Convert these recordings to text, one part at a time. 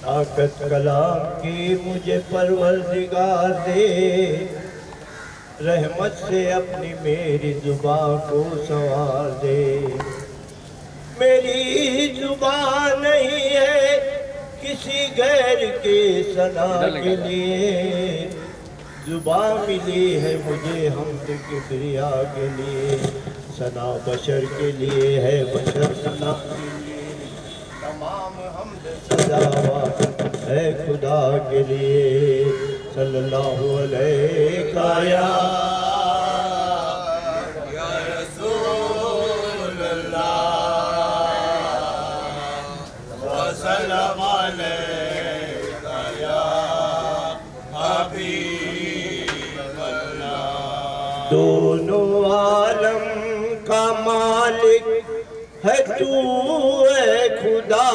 ताकत कलाम की मुझे परवरदिगार दे, रहमत से अपनी मेरी जुबान को संवार दे। मेरी जुबान नहीं है किसी गैर के सना के लिए, जुबान मिली है मुझे हमद किबरिया के लिए। सना बशर के लिए है, बशर सना के लिए, तमाम हमद सजावत है खुदा के लिए। सल्लल्लाहु अलैहि या रसूल अल्लाह व सल्लम अलैका या हबीब अल्लाह। दोनों आलम का मालिक है तू है खुदा,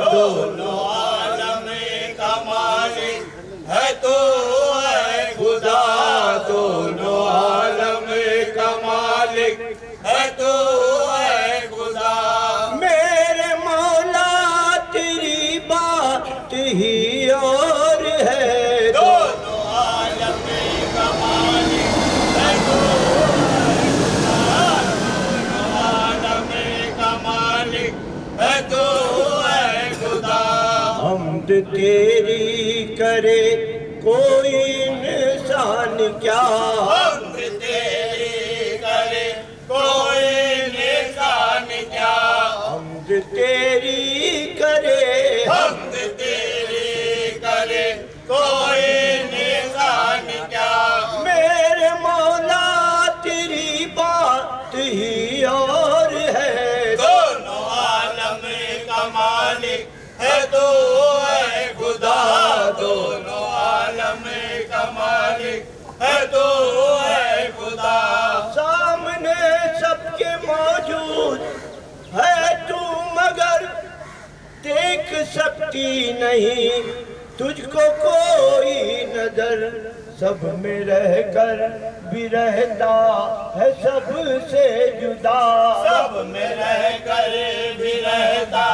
दोनों आलम का मालिक है तू है खुदा, दोनों आलम का मालिक है तू है खुदा। मेरे मौला तेरी बात ही और है, दोनों आलम का मालिक है तू है खुदा, दोनों आलम का मालिक है तू है खुदा। हमद तेरी करे कोई इंसान क्या, हमद तेरी करे कोई इंसान क्या, हमद तेरी करे, हमद तेरी करे कोई इंसान क्या। मेरे मौला तेरी बात ही और है, दोनों आलम का मालिक है तू है खुदा, दोनों आलम का मालिक है तू है खुदा। सामने सबके मौजूद है तू मगर देख सकती नहीं तुझको कोई नजर। सब में रहकर भी रहता है सबसे जुदा, सब में रहकर भी रहता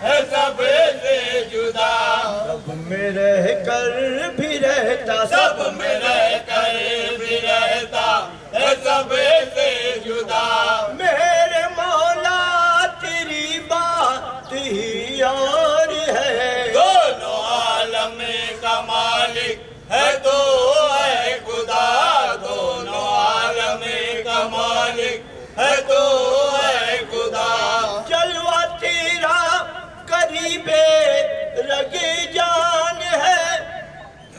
है सबसे जुदा, सब में रहकर भी रहता, सब में रहकर भी रहता है सबसे जुदा। मेरे मौला तेरी बात ही और है, दोनों आलम का मालिक है तो है खुदा, दोनों आलम का मालिक है तो है खुदा। जलवा तेरा करीबे रगे जान है,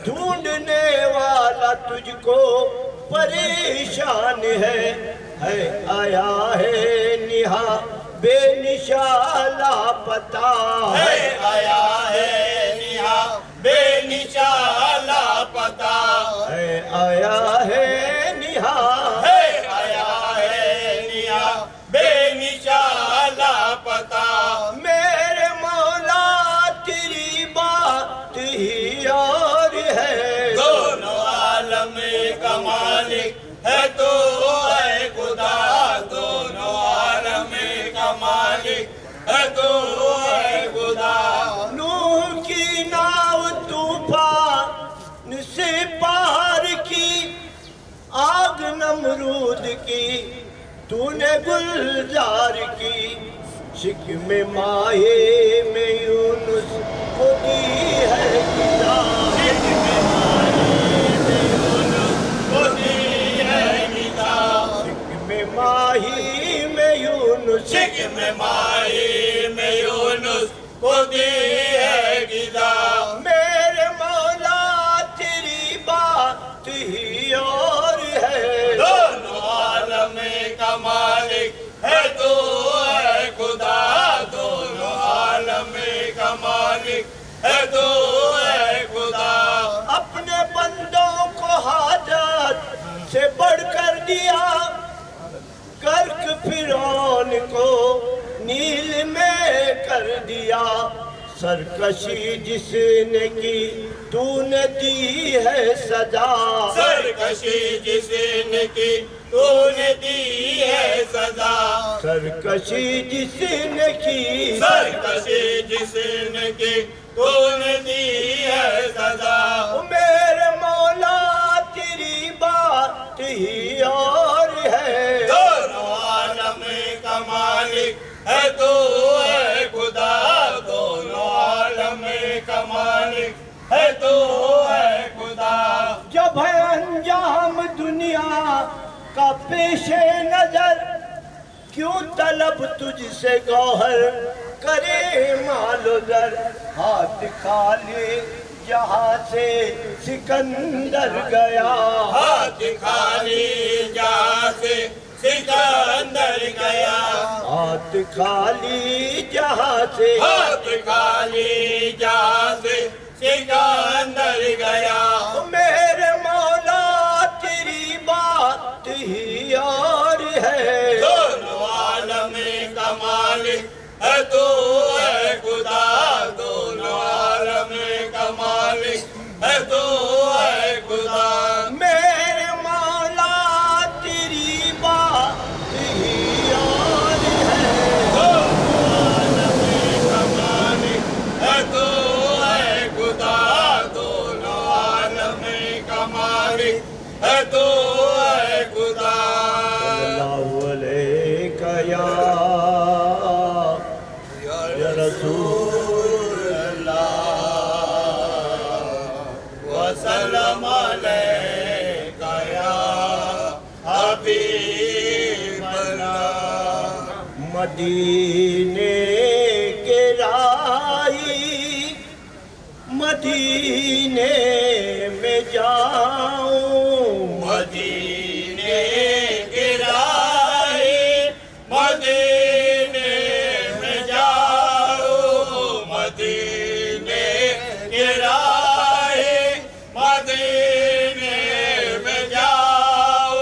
ढूंढने वाला तुझको परेशान है आया है निहा बेनिशा लापता, है आया है निहा बेनिशा लापता, है आया है निहा, है आया है निहा बेनिशा लापता। मेरे मौला तेरी बात ही और है, दोनों आलम का मालिक है तो है खुदा, दोनों आलम का मालिक है तो है खुदा। नूह की नाव तूफान से पार की, आग नमरूद की तूने गुलजार की। शिकमे माहे में यूनुस को दी है किताब, शिकमे माहे में यूनुस को दी है किताब, शिकमे माही में यूनुस, शिकमे माही में यूनुस को दी है किताब। मेरे मौला तेरी बात ही और है, दोनों आलम का मालिक है तो है खुदा, दोनों आलम का मालिक है तो है खुदा। अपने बंदों को हाजत से बढ़कर दिया, कर्क फिरौन को कर दिया। सरकशी जिसने की तूने दी है सजा। सरकशी जिसने की तूने दी है सजा। सरकशी जिसने की, सरकशी जिसने की तूने दी है सजा। मेरे मौला तेरी बात ही और है। दोनों आलम का मालिक है तू है खुदा। दोनों आलम का मालिक है तू है खुदा। जब है अंजाम दुनिया का पेशे नजर, क्यों तलब तुझसे गौहर करे मालो दर। हाथ खाली जहाँ से सिकंदर गया। हाथ खाली जहाँ से सिकंदर गया। हाथ खाली जहाँ से, हाथ खाली जहाँ से सिकंदर गया। मेरे मौला तेरी बात ही और है। दोनों आलम का मालिक है तू है खुदा। दोनों आलम का मालिक है तू है खुदा। मेरे मौला तेरी बात ही और है। दोनों आलम का मालिक है तू है खुदा। दोनों आलम का मालिक है तू है खुदा। सल्लल्लाहु अलैका या रसूल वसल्लम अलैका या हबीबल्लाह। मदीने के राही मदीने में जाऊं। मदीने के राही मदीने में जाओ। मदीने के राही मदीने में जाओ।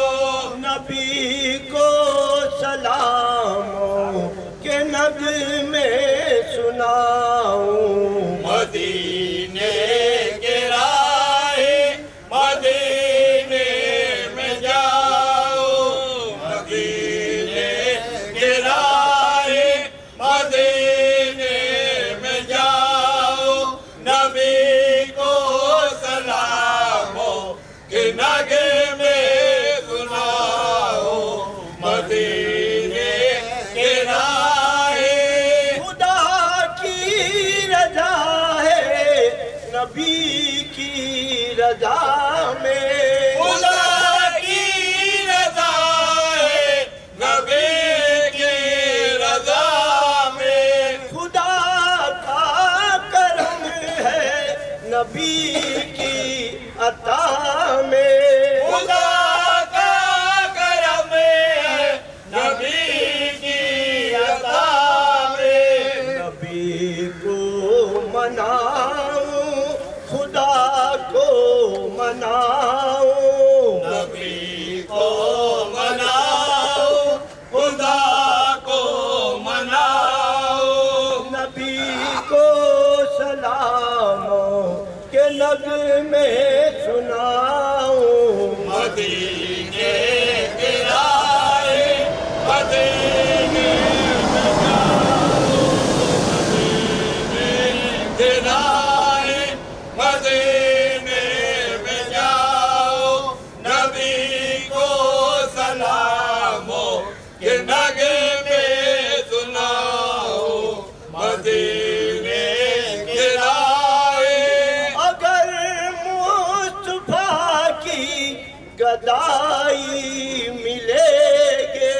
नबी को सलामों के नगमे सुनाऊं। मदीने के राही मदीने में जाओ। मदीने के राही मदीने में जाओ। नबी को सलामो के नगमे सुनाओ। मदीने के राही खुदा की रजा है नबी की रजा में। खुदा की रज़ा है नबी की रज़ा में। खुदा का करम है नबी की अता में। खुदा का करम है नबी की अता में। नबी को मनाऊं खुदा को मनाऊं। नबी को मनाओ खुदा को मनाओ। नबी को सलामों के नगमे सुनाऊं। मदीने के राहे मदीने में जाओ। मदीने के राहे मदीने में जाओ। नबी को सलामो के नगमे सुनाओ। मदीने के राहे अगर मुस्तफा की गदाई मिलेगे।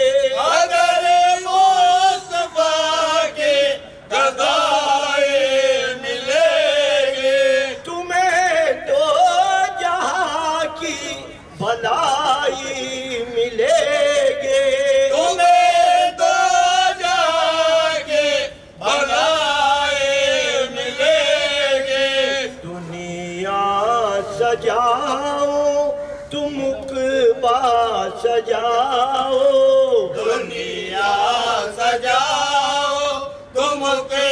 अगर मुस्तफा के गदाए मिलेंगे। तुम्हें तो जहां की भलाई मिलेगी। तुम्हें तो जाके भलाए मिलेंगे। दुनिया सजाओ तुम उक़बा सजाओ। दुनिया सजाओ तुम के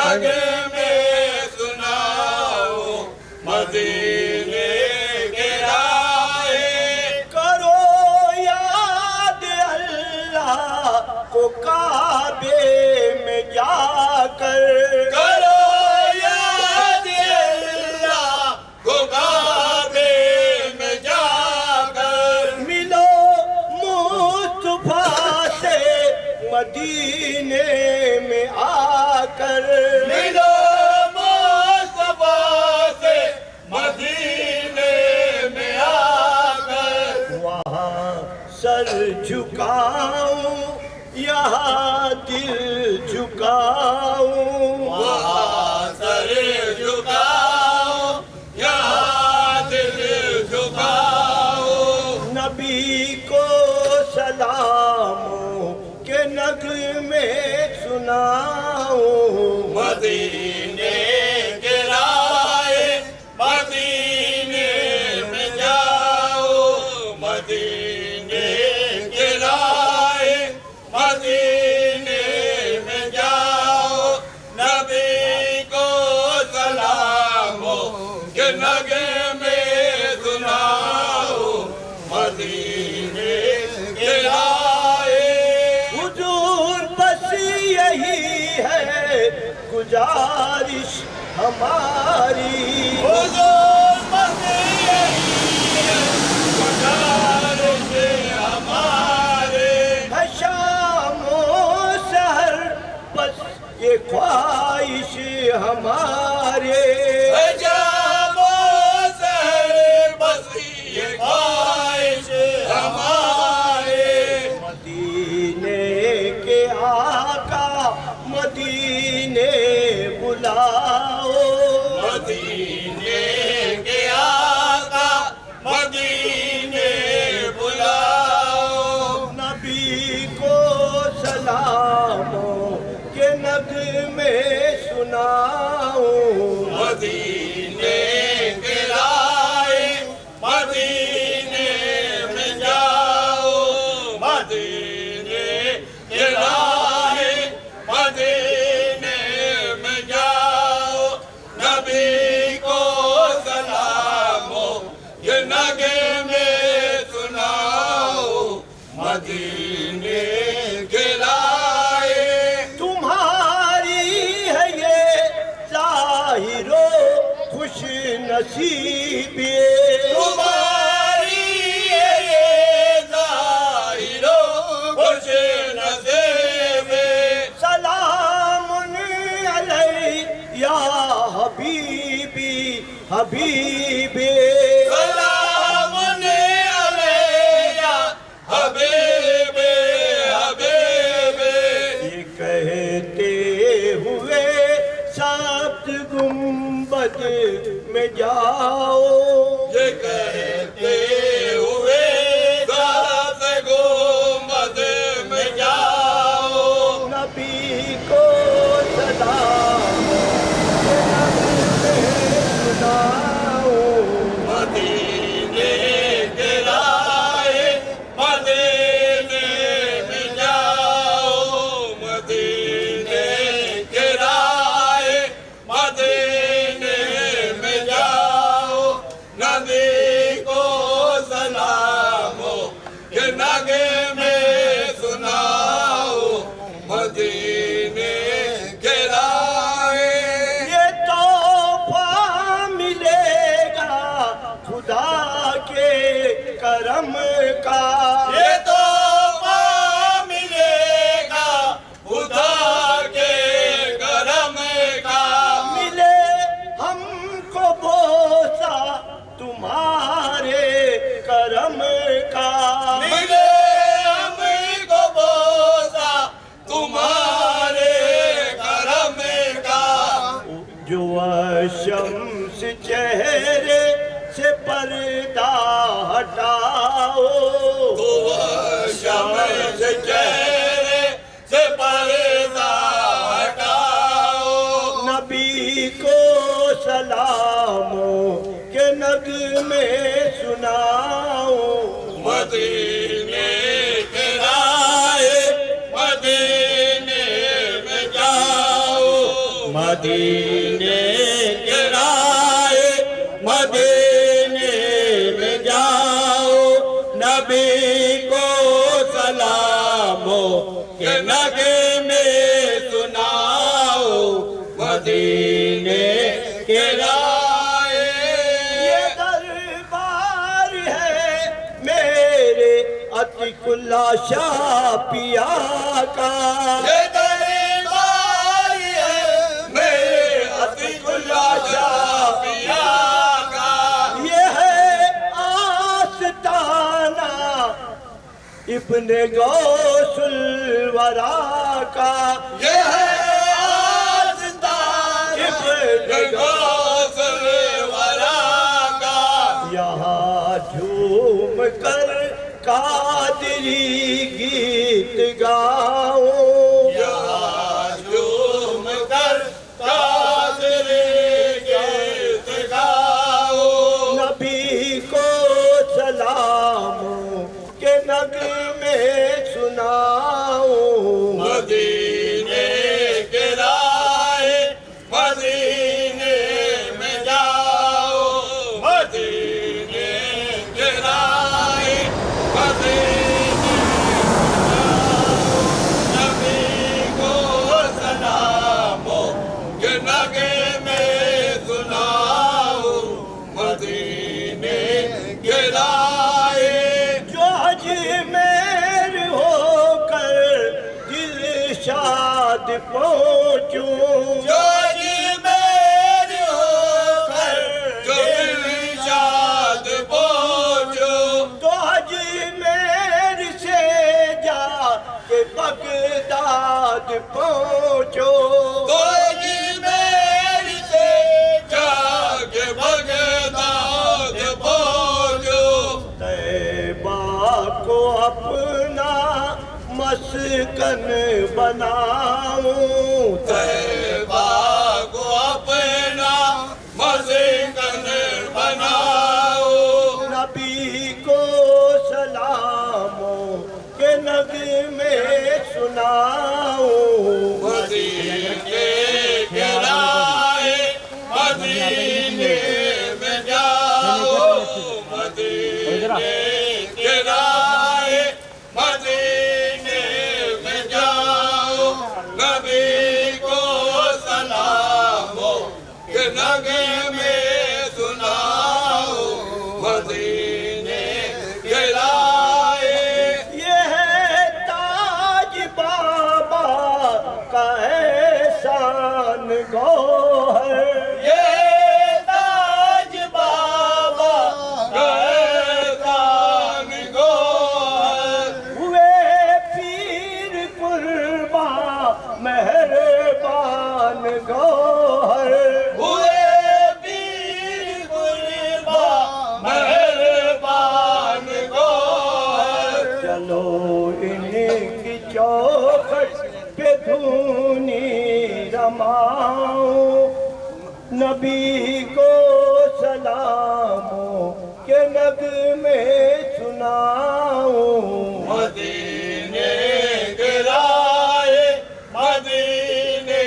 नगे में सुनाओ मदीने के राहे। करो याद अल्लाह को काबे में जाकर, करो याद अल्लाह को काबे में जाकर। मिलो मुस्तफा से मदीने में आकर, मिलो मुस्तफा से मदीने में आकर। वहाँ सर झुकाऊं यहाँ दिल झुकाऊं, वहाँ सर झुकाओ यहाँ दिल झुकाओ। नबी को सलामों के नगमे सुनाऊं, मदीने के राहे मदीने में जाओ। मदीने के राहे मदीने में जाओ। नबी को सलामो के नगे में सुनाओ मदीने के राहे। हुजूर बस यही है गुजारिश हमारी, हुजूर बस यही है गुजारिश हमारे। है शामो सहर बस ये ख्वाहिश हमारे। जामो सहर बस ये ख्वाहिश हमारे। मदीने के आका मदीने बुलाओ, मदीने के आका मदीने बुलाओ। नबी को सलामों के नगमे सुनाओ, मदीने के राहे मदीने में जाओ। मदीने के राहे मदीने में जाओ। नबी को सलामो ये नगे में सुनाओ मदीने के राहे। तुम्हारी है ये जाहिरो खुश नसीबी, तुम्हारी ये ज़ाहिरो खुश नसीबे। सलाम अलैया हबीबी हबीबी। सलाम अलैया हबीबे हबीबे। ये कहते हुए सात गुंबद में जाओ, ये कहते हुए सात गुंबद में जाओ। नबी को सलाम के नगमे सुनाओ, मदीने के राहे मदीने में जाओ। मदीने के राहे मदीने में जाओ। नबी को सलामो के नगे में सुनाओ मदीने के राहे। ये तोहफा मिलेगा खुदा के करम का, ये तोहफा मिलेगा खुदा के करम का। मिले हमको बोसा तुम्हारे करम का। मिले हमको बोसा तुम्हारे करम का। जो शम्स चेहरे से पर्दा हटाओ, तो शम्स चेहरे से पर्दा हटाओ। नबी को सलामों के नगमे सुनाओ, मदीने के राहे मदीने में जाओ। मदीने के राह मदीने में जाओ, नबी को सलामो के नगे में सुनाओ, मदीने के राह। ये दरबार है मेरे अतिकुल्ला शाह पिया का, ये दरबार है मेरे अतिकुल्ला शाह पिया का, ये है आस्ताना इब्ने गौसुल वरा का, ये है आस्ताना इब्ने गौसुल वरा का। यहाँ झूम कर कादरी गीत गाओ, यहाँ झूम कर कादरी गीत गाओ, नबी को सलामों के नगमे सुनाओ, मदीने के राह मदीने में जाओ, मदीने के राह मदीने में जाओ, नबी को सलामो के नगे में सुनाओ, मदीने के राह। जो अजमेर होकर दिलशाद पहुँचूं, जो अजमेर होकर जो दिलशाद पहुँचो, तो अजमेर से जाके बगदाद पहुँचो, तो अजमेर से जाके बगदाद पहुँचो, तैबा को अपना मस्कन बनाऊं, तैबा को अपना मस्कन बनाओ, नबी को सलामों के नगमे सुनाऊं, मदीने के राह मदीने में जाओ, मदीने के राह मदीने में जाओ, नबी को सलामो के नगे में सुनाओ, मदीने के राह। ये है ताज बाबा का एहसान गौहर, ये ताज बाबा गैसान गोहर, हुए पीर कुर्बा मेहरबान गौहर, हुए पीर कुर्बा मेहरबान गोहर। चलो इनकी चौखट पे धूनी रमाओ, नबी को सलामों के नगमे सुनाओ, मदीने के राह मदीने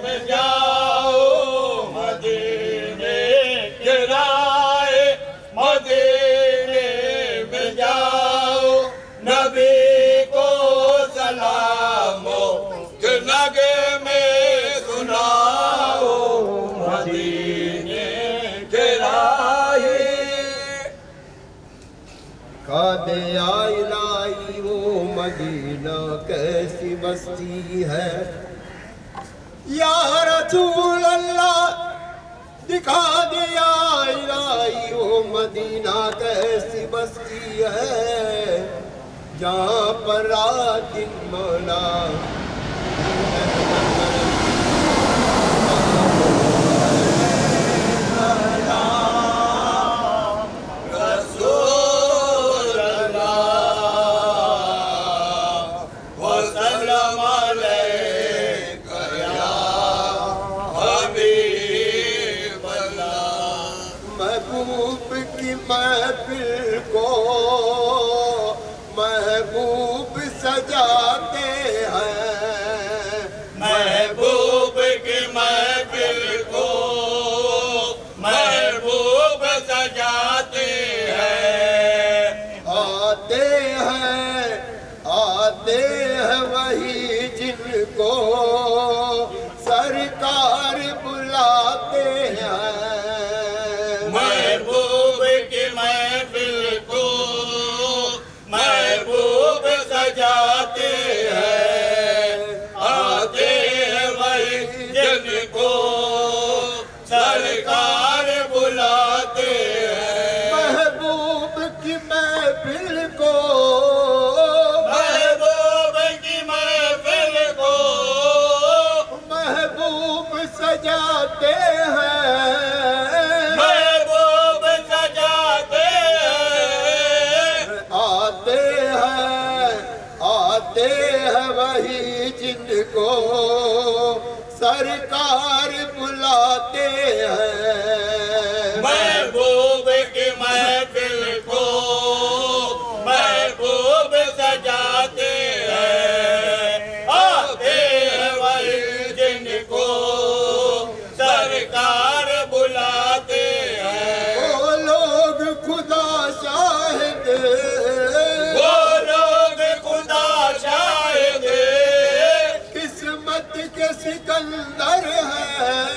में जाओ, मदीने के राह मदीने में जाओ, नबी को सलामो के नगे में सुनाओ, मदीने के राह। कादे आई लाई वो मदीना कैसी बस्ती है, या रसूल अल्लाह दिखा दिया इलाही वो मदीना कैसी बस्ती है, जहाँ पर रात दिन मौला रसूल अल्लाह वसल्लम अलैका या हबीब अल्लाह। महबूब की महफिल को महबूब सजाते हैं, महबूब की महफिल जिनको सरकार बुलाते हैं। महबूब की महफिल को महबूब सजाते हैं, आते हैं वही जिनको सरकार बुलाते हैं। महबूब की महफिल को महबूब की महफिल को महबूब सजाते हैं। महबूब सजाते हैं, आते हैं वही जिनको सरकार बुलाते हैं। महबूब की महफिल को महबूब सजाते हैं, आते हैं वही जिनको सरकार बुलाते हैं। वो लोग खुदा शाहिद, वो लोग खुदा शाहिद किस्मत के सिकंदर हैं।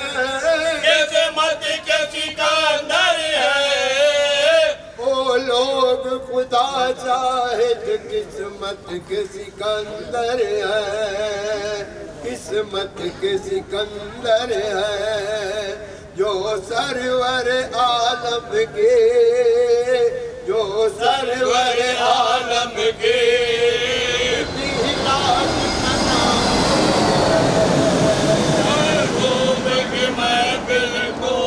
किस्मत के सिकंदर है। वो लोग खुदा शाहिद किस्मत के सिकंदर हैं। किस्मत के सिकंदर हैं, जो सरवर आलम के, जो सरवर आलम के दीदार महबूब की महफिल को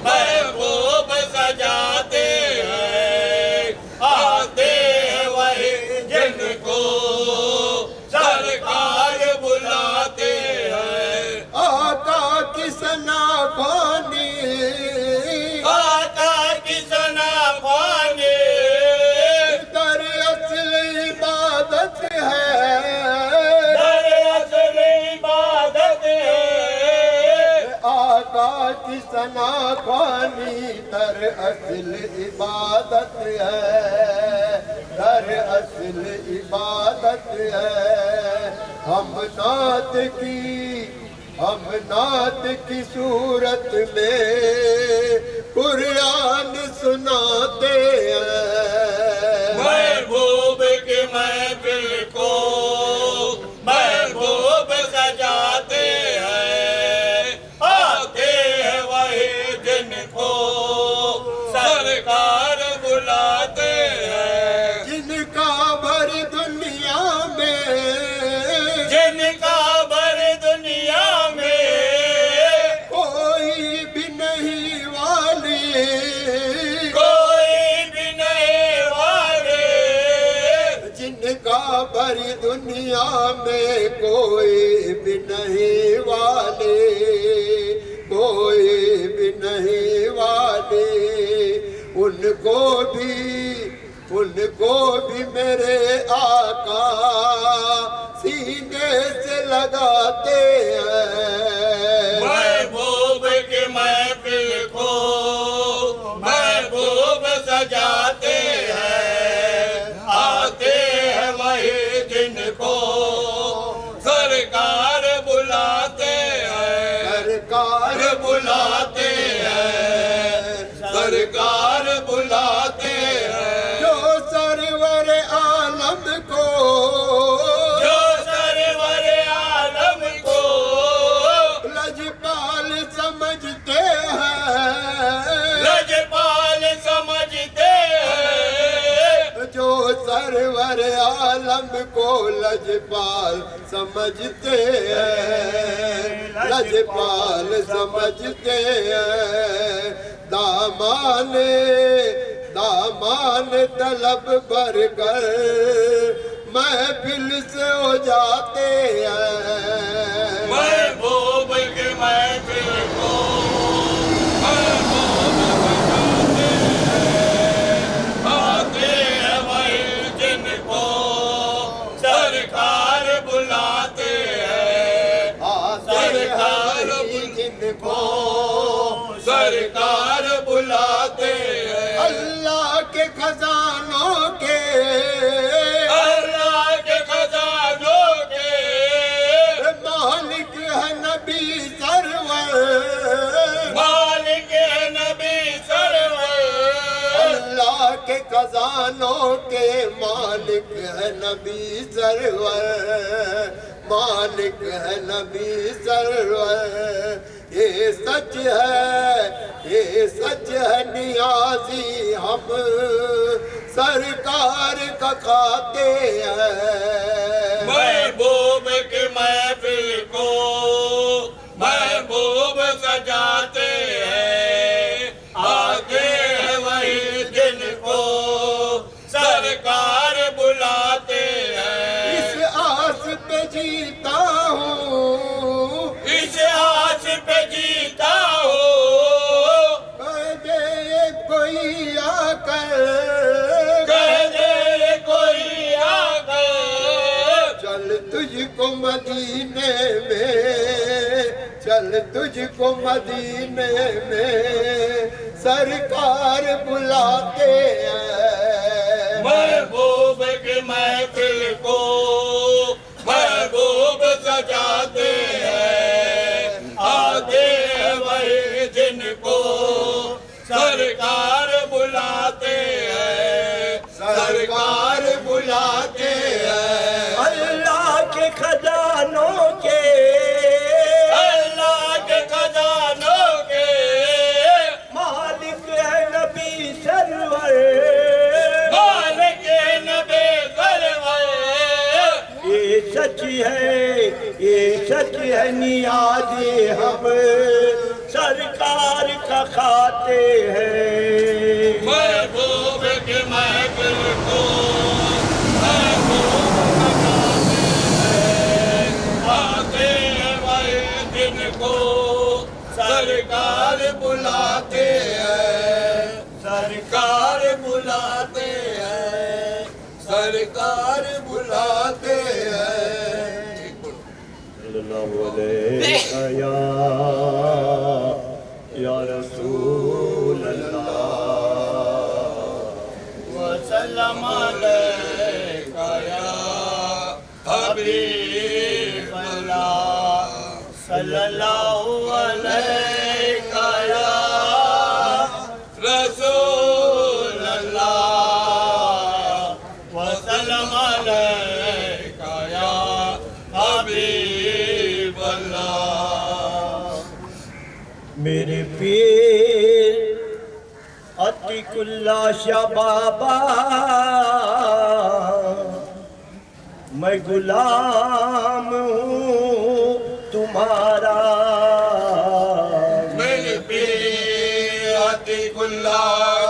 महबूब सजाते हैं, आते हैं वही जिनको सरकार बुलाते हैं। आका की सना पानी, आका की सना पाने दर असल इबादत है। दर असल इबादत है। आका की सना पानी दर असल इबादत है। दर असल इबादत है। हम नात की सूरत में कुरान सुनाते हैं। महबूब की महफिल को महबूब सजाते हैं, आते हैं वही जिनको सरकार बुलाते हैं। जिनका भर दुनिया में, जिनका भर दुनिया में कोई भी नहीं वाली, कोई भी नहीं वाले। जिनका भरी दुनिया में कोई भी नहीं वाले, कोई भी नहीं वाले। उनको भी मेरे आका सीने से लगाते हैं। महबूब की महफिल को महबूब सजाते हैं, आते हैं वही जिनको सरकार बुलाते हैं। सरकार बुलाते हैं, सरकार बुलाते हैं। जो सरवर आलम को, जो सरवर आलम को लजपाल समझते हैं। लजपाल समझते हैं। जो सरवर आलम को लजपाल समझते हैं। लजपाल समझते हैं। दामान तलब भर कर महफिल से हो जाते हैं। महबूब की महफिल को महबूब सजाते हैं, आते हैं वही जिनको सरकार बुलाते हैं। सरकार जिनको सरकार बुलाते हैं। अल्लाह के खजानों के, अल्लाह के खजानों के खजानों के मालिक है नबी सरवर, मालिक है नबी सरवर। ये सच है नियाजी हम सरकार का खाते हैं। महबूब की महफिल को महबूब सजाते हैं, आते हैं वही दिन को सरकार बुलाते हैं। इस आस पे जीता हूँ, इस आस पे जीता हूँ, कहे कोई आकर, कह दे कोई आकर, चल तुझको मदीने में, चल तुझको मदीने में सरकार बुलाते हैं। महबूब की महफिल को महबूब सजाते हैं, आते हैं वही दिन को सरकार बुलाते हैं, सरकार बुलाते हैं। अल्लाह के खजानों के, अल्लाह के खजानों के मालिक है नबी सरवर। मालिक नबी सरवर। ये सच है नियाज़ी हम सरकार का खाते हैं। महबूब के महफिल को महबूब सजाते हैं, आते हैं वही दिन को सरकार बुलाते हैं, सरकार बुलाते हैं, सरकार बुलाते हैं। सल्लल्लाहु अलैहि या रसूल अल्लाह वसल्लम अलैका या हबीब अल्लाह, सल्लल्लाहु अलैका या रसूल अल्लाह, वसल्लम अलैका या हबीब अल्लाह। मेरे पीर अतिकुल्ला शाह बाबा, मैं गुलाम हूँ तुम्हारा। मेरे पीर अतिकुल्ला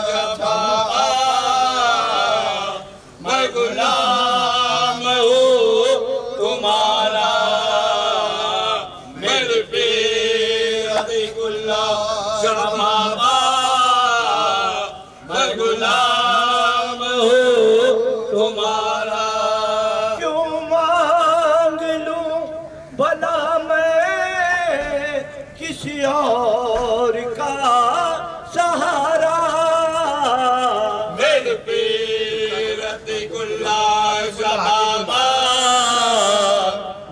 शाह बाबा, मैं गुलाम हूँ तुम्हारा। मेरे पीर अतिकुल्ला शाह बाबा, मैं गुलाम हूँ तुम्हारा। क्यों मांग लूं भला मैं किसी और का सहारा। मेरे पीर अतिकुल्ला शाह बाबा,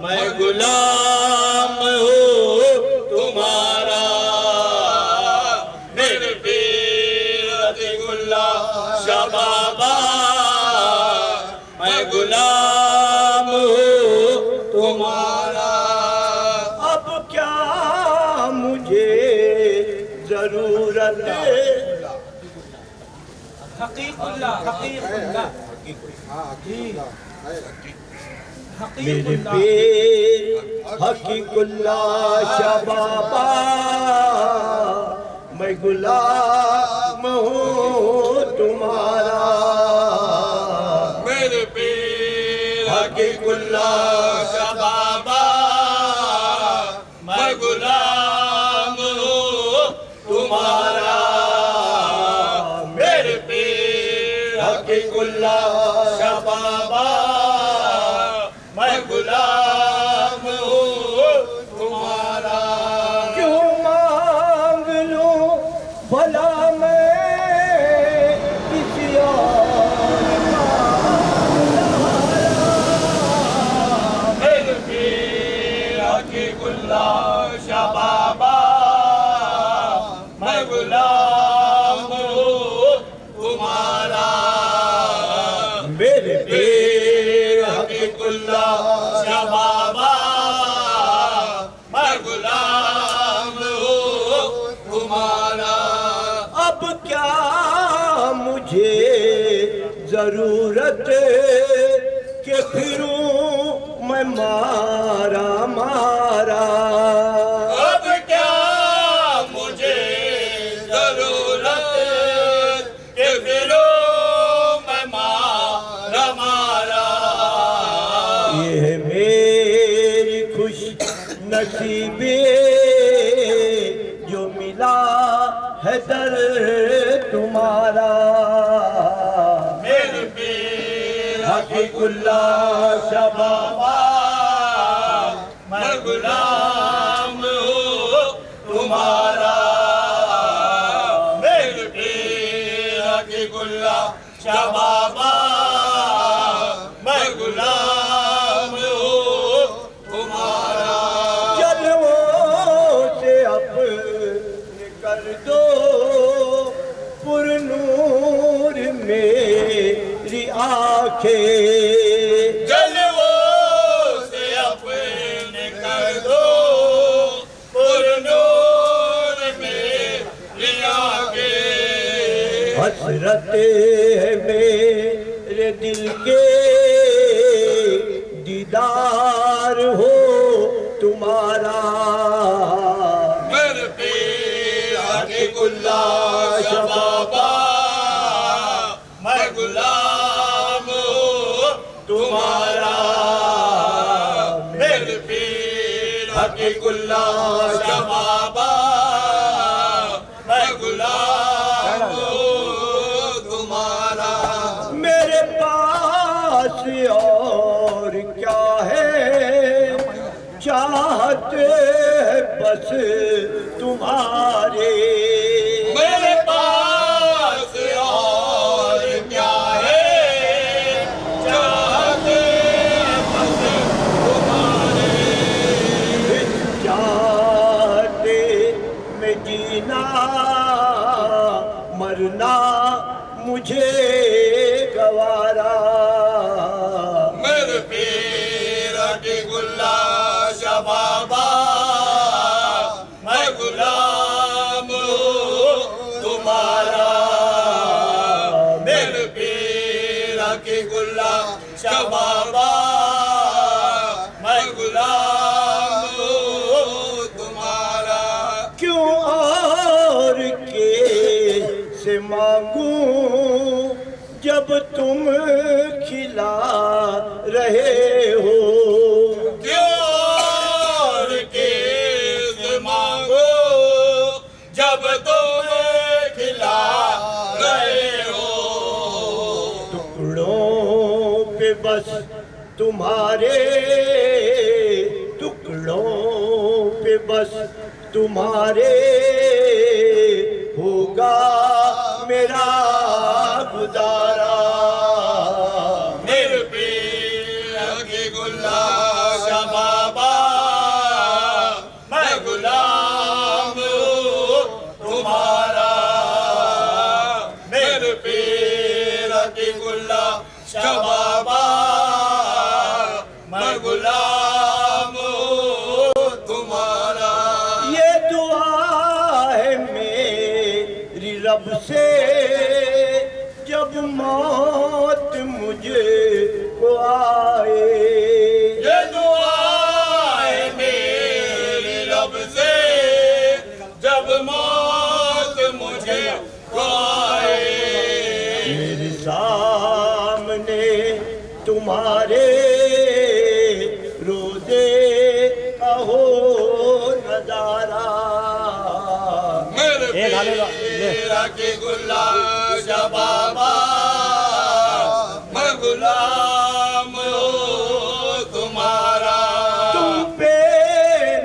मैं गुलाम हूँ तुम्हारा। मेरे पीर अतिकुल्ला शाह बाबा, मैं गुलाम हूँ तुम्हारा। अब क्या मुझे जरूरत मेरे पीर हकीकुल्ला शाह बाबा, मैं गुलाम हूँ तुम्हारा। मेरे पीर हकीकुल्ला शाह बाबा, मैं गुलाम हूँ तुम्हारा। मेरे पीर हकीकुल्ला शाह बाबा, मैं गुलाम हूँ तुम्हारा। क्यों मांग लूं भला मैं किसी और का सहारा। मेरे पीर हकीकुल्ला शाह बाबा, मैं गुलाम हूँ तुम्हारा। जरूरत के फिरूं मैं मारा मारा। अब क्या मुझे जरूरत के फिरो मैं मारा मारा। ये है मेरी खुश नसीबी जो मिला है दर तुम्हारा। मेरे पीर हकीकुल्लाह शबाबा मैं गुलाम हूँ तुम्हारा। मेरे पीर हकीकुल्लाह शबाबा मैं गुलाम हूँ तुम्हारा। जलवों से अपने कर दो पुरनूर मेरी आंखें। जलवों से अपने कर दो पुरनूर मेरी आंखें। हसरत है मेरे दिल के दीदार हो तुम्हारा। मेरे पीर हकीकुल्लाह शबाबा मैं गुलाम हूँ तुम्हारा। मेरे पीर हकीकुल्लाह शबाबा मैं गुलाम हूँ तुम्हारा। मेरे पास और क्या है चाहते हैं बस तुम्हारे। मेरे पास और क्या है चाहते बस तुम्हारे। चाहते में जीना मरना मुझे गवारा। मेरे पीर हकीकुल्लाह शबाबा मैं गुलाम हूँ तुम्हारा। मेरे पीर हकीकुल्लाह शबाबा मैं गुलाम हूँ तुम्हारा। क्यों और के से मांगूं जब तुम खिला रहे हो। क्यों और किस मांगो जब तुम खिला रहे हो। टुकड़ों पे बस तुम्हारे टुकड़ों पे बस तुम्हारे होगा मेरा गुजारा। मेरे पीर हकीकुल्लाह शबाबा मैं गुलाम हूँ तुम्हारा। मेरे पीर हकीकुल्लाह शबाबा मैं गुलाम हूँ तुम्हारा। ये दुआ है मेरी रब से जब मौत मुझे को आए। ये दुआ है मेरी रब से जब मौत मुझे को आए। मेरे सामने तुम्हारे रोज़े का हो नजारा। मेरे पीर हकीकुल्लाह शबाबा मैं गुलाम हूँ तुम्हारा। तुम पे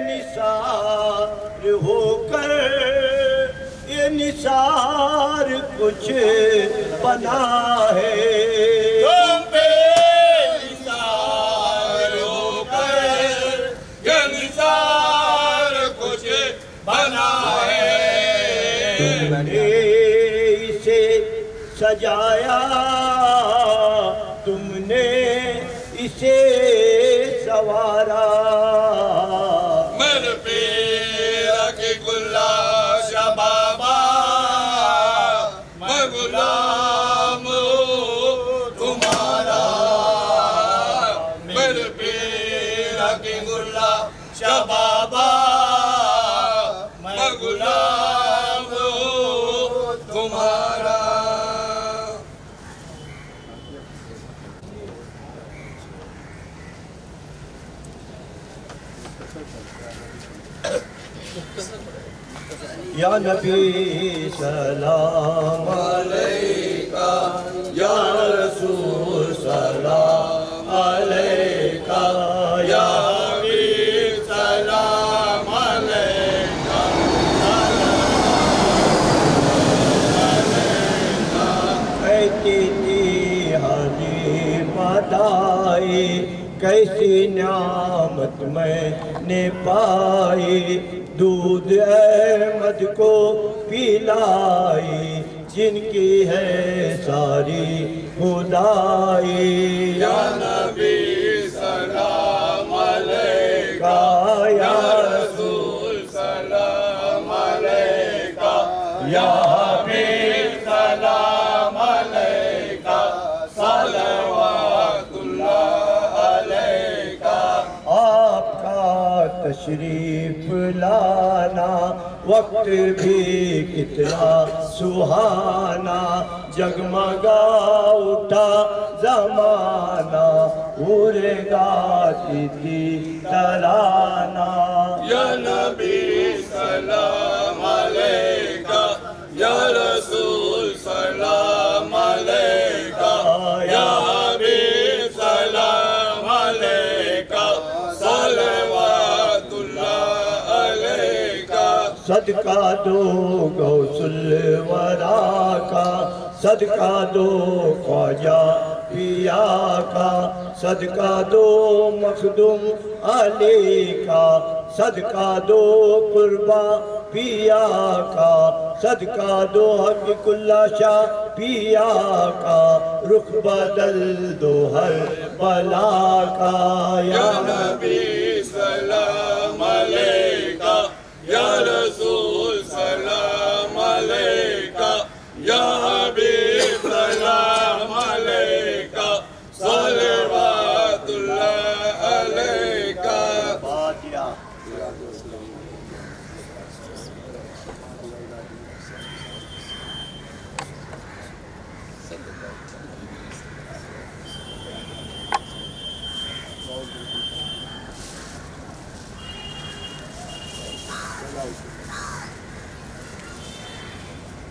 निसार होकर ये निसार कुछ बना है। तुम पे निसार होकर ये निसार कुछ बना है। तुमने इसे सजाया तुमने इसे सवारा। मेरे पीर हकीकुल्लाह शबाबा मैं गुलाम हूँ या बाबा मैं गुलाम हूँ तुम्हारा। या नबी सलाम अलैका, या रसूल सलाम अलैका, या हबीब सलाम अलैका, ऐती हाली मदाई, कैसी न्यामत मैंने पाई, दूध अहमद को पिलाई, जिनकी है सारी खुदाई। या नबी सलाम अलैका, या या रसूल सलाम अलैका, या हबीब सलाम अलैका, सलवातुल्लाह अलैका। आपका तशरीफ लाना वक्त भी कितना सुहाना, जगमगा उठा जमाना, पूरे गाती थी तराना। या नबी सलाम अलैका, या रसूल सलाम अलैका, या हबीब सलाम अलैका, सलवातुल्लाह अलैका। सदका दो गौसुल वरा का, सदका दो ख्वाजा पिया का, सदका दो मखदूम अली का, सदका दो कुर्बा पिया का, सदका दो हकीकुल्ला शाह पिया का, रुख बदल दो हर बला का। या नबी सलाम अलैका, या रसूल सलाम अलैका, या हबीब सलाम अलैका, सलवातुल्लाह अलैका। फातिहा।